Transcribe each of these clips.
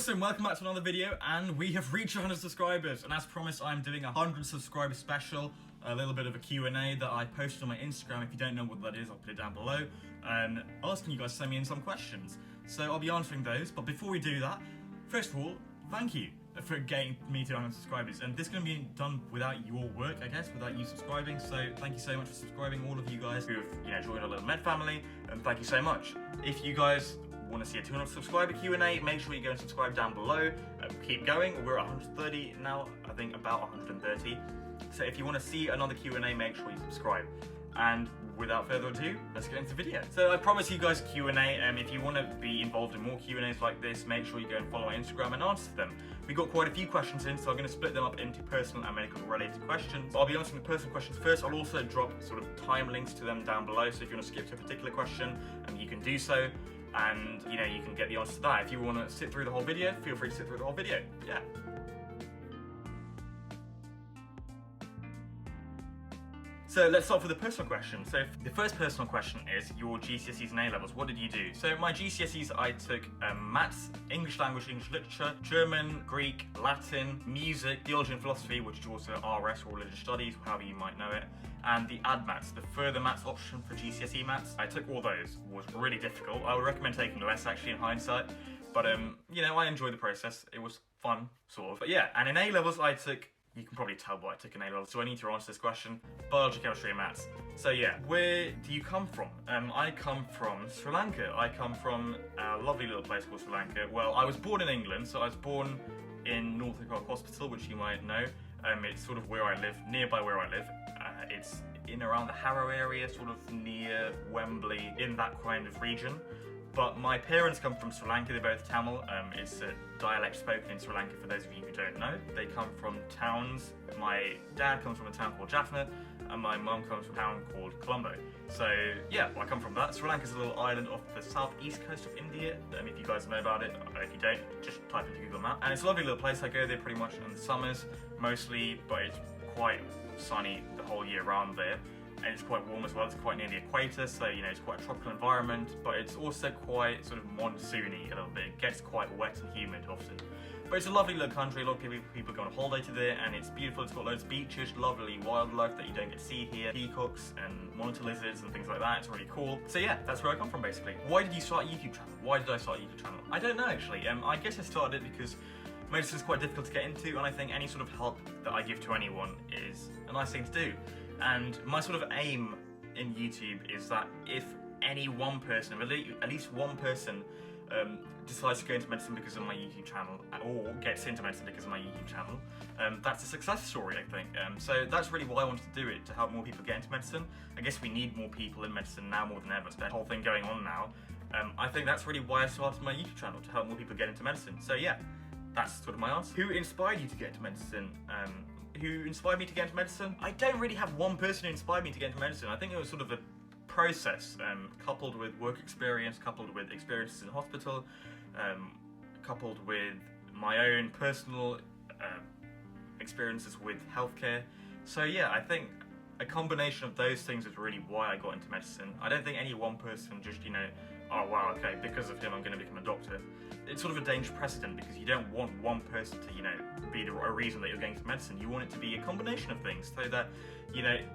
Awesome, welcome back to another video, and we have reached 100 subscribers, and as promised I'm doing a 100 subscriber special, a little bit of a Q&A that I posted on my Instagram. If you don't know what that is, I'll put it down below, and asking you guys to send me in some questions. So I'll be answering those, but before we do that, first of all, thank you for getting me to 100 subscribers, and this is going to be done without your work, I guess, without you subscribing, so thank you so much for subscribing, all of you guys who have, joined our little med family, and thank you so much. If you guys want to see a 200 subscriber Q&A, make sure you go and subscribe down below. Keep going, we're at 130 now, I think about 130. So if you want to see another Q&A, make sure you subscribe. And without further ado, let's get into the video. So I promised you guys a Q&A, and if you want to be involved in more Q&As like this, make sure you go and follow my Instagram and answer them. We got quite a few questions in, so I'm going to split them up into personal and medical related questions. But I'll be answering the personal questions first. I'll also drop sort of time links to them down below, so if you want to skip to a particular question, you can do so. And you can get the answer to that. If you want to sit through the whole video, feel free to sit through the whole video. Yeah. So let's start with the personal question. So the first personal question is your GCSEs and A levels. What did you do? So my GCSEs, I took maths, English language, English literature, German, Greek, Latin, music, theology and philosophy, which is also RS or religious studies, however you might know it, and the add maths, the further maths option for GCSE maths. I took all those. It was really difficult. I would recommend taking less actually in hindsight, but I enjoyed the process. It was fun, sort of. But yeah, and in A levels I took, you can probably tell what I took in A levels, so I need to answer this question. Biology, chemistry and maths. So yeah, where do you come from? I come from Sri Lanka. I come from a lovely little place called Sri Lanka. Well, I was born in England, so I was born in Norfolk Hospital, which you might know. It's sort of where I live, nearby where I live. It's in around the Harrow area, sort of near Wembley, in that kind of region. But my parents come from Sri Lanka, they're both Tamil. It's a dialect spoken in Sri Lanka for those of you who don't know. They come from towns. My dad comes from a town called Jaffna, and my mum comes from a town called Colombo. So yeah, I come from that. Sri Lanka's a little island off the southeast coast of India. If you guys know about it, if you don't, just type into Google Map. And it's a lovely little place. I go there pretty much in the summers, mostly, but it's quite sunny the whole year round there. And it's quite warm as well. It's quite near the equator, so it's quite a tropical environment, but it's also quite sort of monsoony a little bit. It gets quite wet and humid often. But it's a lovely little country. A lot of people go on holiday to there, and it's beautiful. It's got loads of beaches, lovely wildlife that you don't get to see here, peacocks and monitor lizards and things like that. It's really cool. So yeah, that's where I come from basically. Why did you start a YouTube channel? Why did I start a YouTube channel? I don't know actually. I guess I started it because medicine is quite difficult to get into, and I think any sort of help that I give to anyone is a nice thing to do. And my sort of aim in YouTube is that if any one person, at least one person, decides to go into medicine because of my YouTube channel, or gets into medicine because of my YouTube channel, that's a success story, I think. So that's really why I wanted to do it, to help more people get into medicine. I guess we need more people in medicine now more than ever. It's that whole thing going on now. I think that's really why I started my YouTube channel, to help more people get into medicine. So yeah, that's sort of my answer. Who inspired you to get into medicine? Who inspired me to get into medicine? I don't really have one person who inspired me to get into medicine. I think it was sort of a process, coupled with work experience, coupled with experiences in hospital, coupled with my own personal experiences with healthcare. So yeah, I think a combination of those things is really why I got into medicine. I don't think any one person just, oh wow, okay, because of him I'm going to become a doctor. It's sort of a dangerous precedent, because you don't want one person to, be a reason that you're going to medicine. You want it to be a combination of things, so that,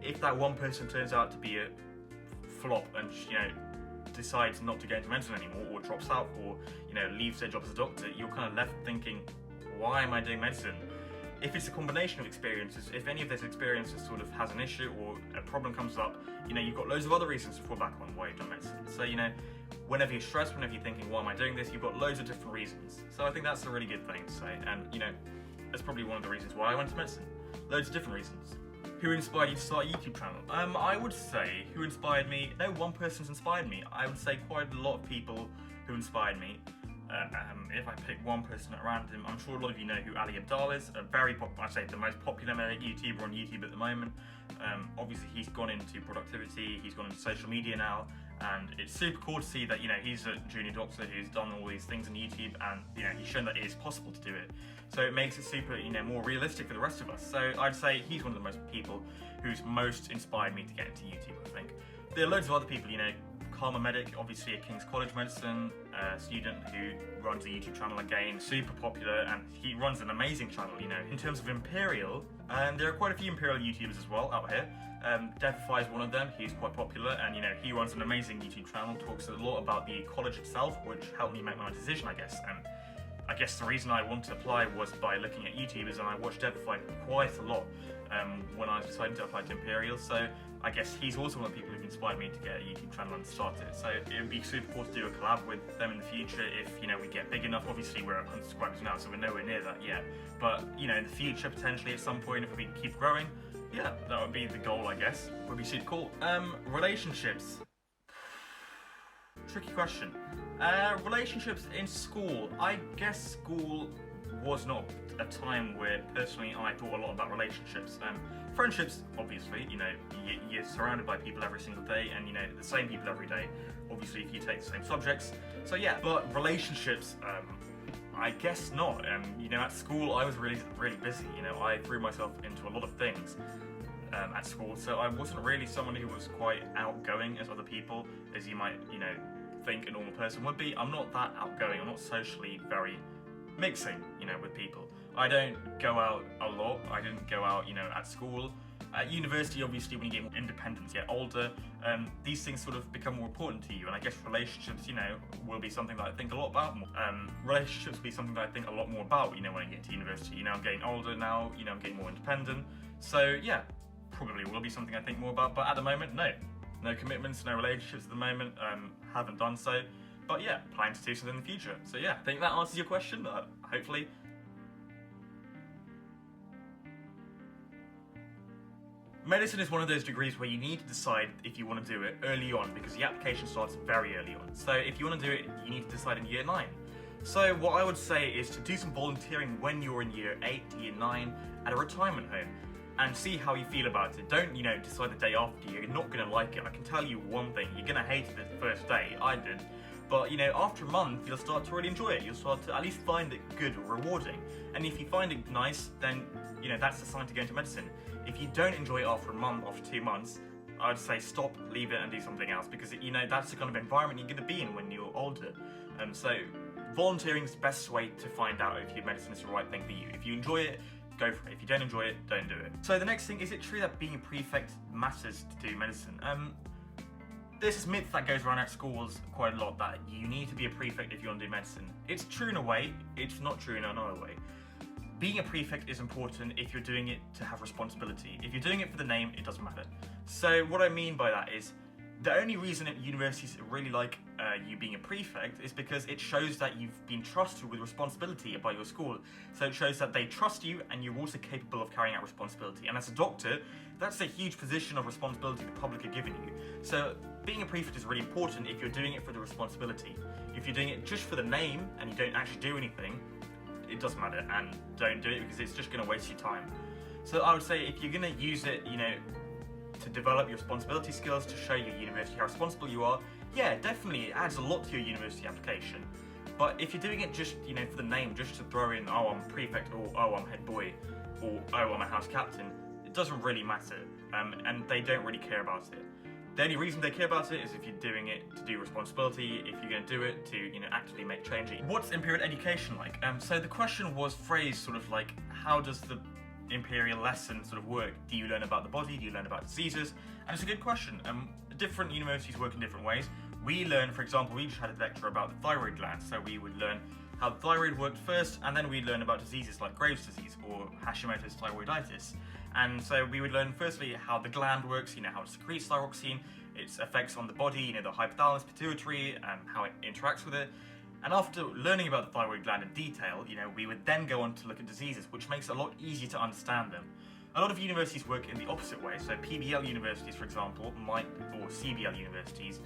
if that one person turns out to be a flop and, decides not to go into medicine anymore, or drops out, or, leaves their job as a doctor, you're kind of left thinking, why am I doing medicine? If it's a combination of experiences, if any of those experiences sort of has an issue or a problem comes up, you've got loads of other reasons to fall back on why you've done medicine. So, whenever you're stressed, whenever you're thinking, why am I doing this, you've got loads of different reasons. So I think that's a really good thing to say, and, that's probably one of the reasons why I went to medicine. Loads of different reasons. Who inspired you to start a YouTube channel? I would say, who inspired me? No one person's inspired me. I would say quite a lot of people who inspired me. If I pick one person at random, I'm sure a lot of you know who Ali Abdaal is. I'd say the most popular YouTuber on YouTube at the moment. Obviously he's gone into productivity, he's gone into social media now, and it's super cool to see that, he's a junior doctor who's done all these things on YouTube, and, he's shown that it is possible to do it. So it makes it super, more realistic for the rest of us. So I'd say he's one of the most people who's most inspired me to get into YouTube, I think. There are loads of other people, Karma Medic, obviously a King's College Medicine student who runs a YouTube channel again, super popular, and he runs an amazing channel, you know. In terms of Imperial, and there are quite a few Imperial YouTubers as well out here. Devify is one of them. He's quite popular, and you know, he runs an amazing YouTube channel, talks a lot about the college itself, which helped me make my decision, I guess. And I guess the reason I wanted to apply was by looking at YouTubers, and I watched Devify quite a lot when I was deciding to apply to Imperial. So I guess he's also one of the people who've inspired me to get a YouTube channel and start it. So it would be super cool to do a collab with them in the future if, you know, we get big enough. Obviously we're at 100 subscribers now, so we're nowhere near that yet. But, you know, in the future, potentially at some point, if we keep growing, yeah, that would be the goal, I guess. Would be super cool. Relationships. Tricky question. Relationships in school. I guess school was not a time where personally I thought a lot about relationships. Friendships, obviously, you know, you're surrounded by people every single day, and you know, the same people every day, obviously, if you take the same subjects. So yeah, but relationships, I guess not. You know, at school I was really busy. You know, I threw myself into a lot of things at school, so I wasn't really someone who was quite outgoing as other people, as you might, you know, think a normal person would be. I'm not that outgoing. I'm not socially very mixing, you know, with people. I don't go out a lot. I didn't go out, you know, at school. At university, obviously, when you get more independent, get older, these things sort of become more important to you. And I guess relationships, you know, will be something that I think a lot about more. Relationships will be something that I think a lot more about, you know, when I get to university. You know, I'm getting older now, you know, I'm getting more independent. So yeah, probably will be something I think more about. But at the moment, no. No commitments, no relationships at the moment. Haven't done so. But yeah, planning to do something in the future. So yeah, I think that answers your question, hopefully. Medicine is one of those degrees where you need to decide if you want to do it early on, because the application starts very early on. So if you want to do it, you need to decide in year 9. So what I would say is to do some volunteering when you're in year 8 to year 9 at a retirement home, and see how you feel about it. Don't, you know, decide the day after. You're not going to like it. I can tell you one thing, you're going to hate it the first day. I did. But, you know, after a month, you'll start to really enjoy it. You'll start to at least find it good or rewarding. And if you find it nice, then, you know, that's the sign to go into medicine. If you don't enjoy it after a month, after 2 months, I'd say stop, leave it, and do something else, because, you know, that's the kind of environment you're going to be in when you're older. So volunteering is the best way to find out if your medicine is the right thing for you. If you enjoy it, go for it. If you don't enjoy it, don't do it. So the next thing, is it true that being a prefect matters to do medicine? There's this myth that goes around at schools quite a lot, that you need to be a prefect if you want to do medicine. It's true in a way, it's not true in another way. Being a prefect is important if you're doing it to have responsibility. If you're doing it for the name, it doesn't matter. So what I mean by that is, the only reason that universities really like you being a prefect is because it shows that you've been trusted with responsibility by your school. So it shows that they trust you and you're also capable of carrying out responsibility. And as a doctor, that's a huge position of responsibility the public are giving you. So being a prefect is really important if you're doing it for the responsibility. If you're doing it just for the name and you don't actually do anything, it doesn't matter, and don't do it because it's just going to waste your time. So I would say if you're going to use it, you know, to develop your responsibility skills, to show your university how responsible you are, yeah, definitely it adds a lot to your university application. But if you're doing it just, you know, for the name, just to throw in, oh, I'm prefect, or oh, I'm head boy, or oh, I'm a house captain, it doesn't really matter, and they don't really care about it. The only reason they care about it is if you're doing it to do responsibility, if you're going to do it to, you know, actively make change. What's Imperial education like? So the question was phrased sort of like, how does the Imperial lesson sort of work? Do you learn about the body? Do you learn about diseases? And it's a good question. Different universities work in different ways. We learn, for example, we just had a lecture about the thyroid gland, so we would learn how the thyroid worked first, and then we'd learn about diseases like Graves' disease or Hashimoto's thyroiditis. And so we would learn firstly how the gland works, you know, how it secretes thyroxine, its effects on the body, you know, the hypothalamus, pituitary, and how it interacts with it. And after learning about the thyroid gland in detail, you know, we would then go on to look at diseases, which makes it a lot easier to understand them. A lot of universities work in the opposite way. So PBL universities, for example, or CBL universities.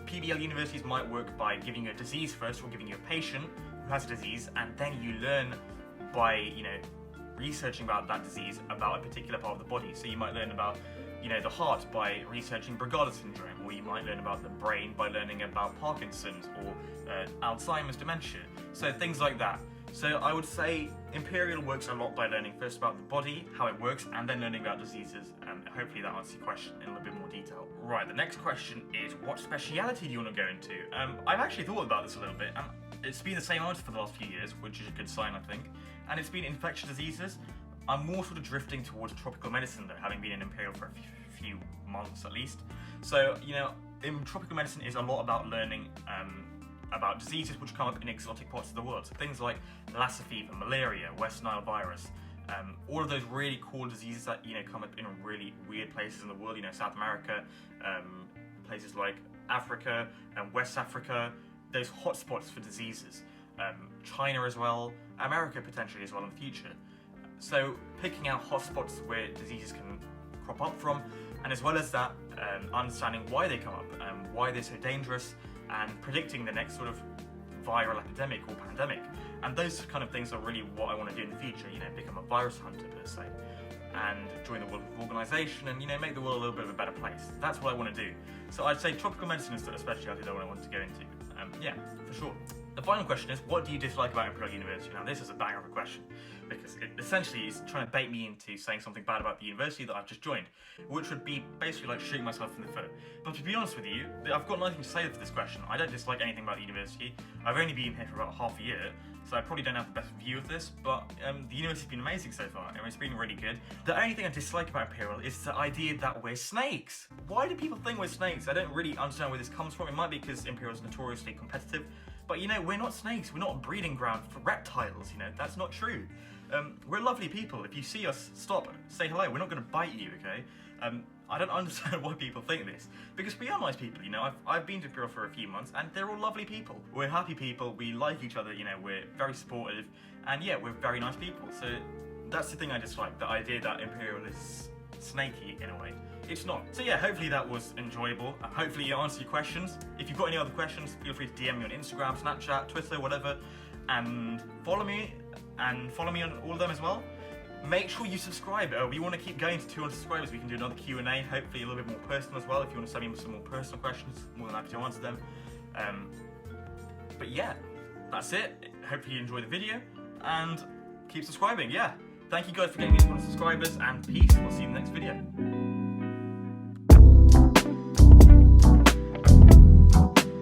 PBL universities might work by giving you a disease first, or giving you a patient who has a disease, and then you learn by, you know, researching about that disease, about a particular part of the body. So you might learn about, you know, the heart by researching Brugada syndrome, or you might learn about the brain by learning about Parkinson's or Alzheimer's dementia. So things like that. So I would say Imperial works a lot by learning first about the body, how it works, and then learning about diseases, and hopefully that answers your question in a little bit more detail. Right, the next question is, what speciality do you want to go into? I've actually thought about this a little bit, and it's been the same answer for the last few years, which is a good sign, I think, and it's been infectious diseases. I'm more sort of drifting towards tropical medicine though, having been in Imperial for a few months at least. So, you know, in tropical medicine is a lot about learning about diseases which come up in exotic parts of the world. So things like Lassa fever, malaria, West Nile virus, all of those really cool diseases that, you know, come up in really weird places in the world, you know, South America, places like Africa and West Africa, those hotspots for diseases. China as well, America potentially as well in the future. So picking out hotspots where diseases can crop up from, and as well as that, understanding why they come up, why they're so dangerous, and predicting the next sort of viral epidemic or pandemic. And those kind of things are really what I want to do in the future, you know, become a virus hunter per se, and join the World Health Organization and, you know, make the world a little bit of a better place. That's what I want to do. So I'd say tropical medicine is a specialty that I want to go into. Yeah, for sure. The final question is, what do you dislike about Imperial University? Now, this is a banger of a question, because it essentially is trying to bait me into saying something bad about the university that I've just joined, which would be basically like shooting myself in the foot. But to be honest with you, I've got nothing to say for this question. I don't dislike anything about the university. I've only been here for about half a year, so I probably don't have the best view of this, but the university's been amazing so far, and it's been really good. The only thing I dislike about Imperial is the idea that we're snakes. Why do people think we're snakes? I don't really understand where this comes from. It might be because Imperial's notoriously competitive, but, you know, we're not snakes. We're not a breeding ground for reptiles, you know. That's not true. We're lovely people. If you see us, stop, say hello. We're not going to bite you, okay? I don't understand why people think this, because we are nice people, you know. I've been to Imperial for a few months, and they're all lovely people. We're happy people. We like each other, you know. We're very supportive, and yeah, we're very nice people. So that's the thing I dislike, the idea that Imperial is snaky in a way. It's not. So yeah, hopefully that was enjoyable. Hopefully you answered your questions. If you've got any other questions, feel free to DM me on Instagram, Snapchat, Twitter, whatever, and follow me on all of them as well. Make sure you subscribe. We want to keep going to 200 subscribers. We can do another Q&A, hopefully a little bit more personal as well. If you want to send me some more personal questions, more than happy to answer them. But yeah, that's it. Hopefully you enjoyed the video, and keep subscribing. Yeah. Thank you guys for getting me 200 subscribers, and peace. We'll see you in the next video.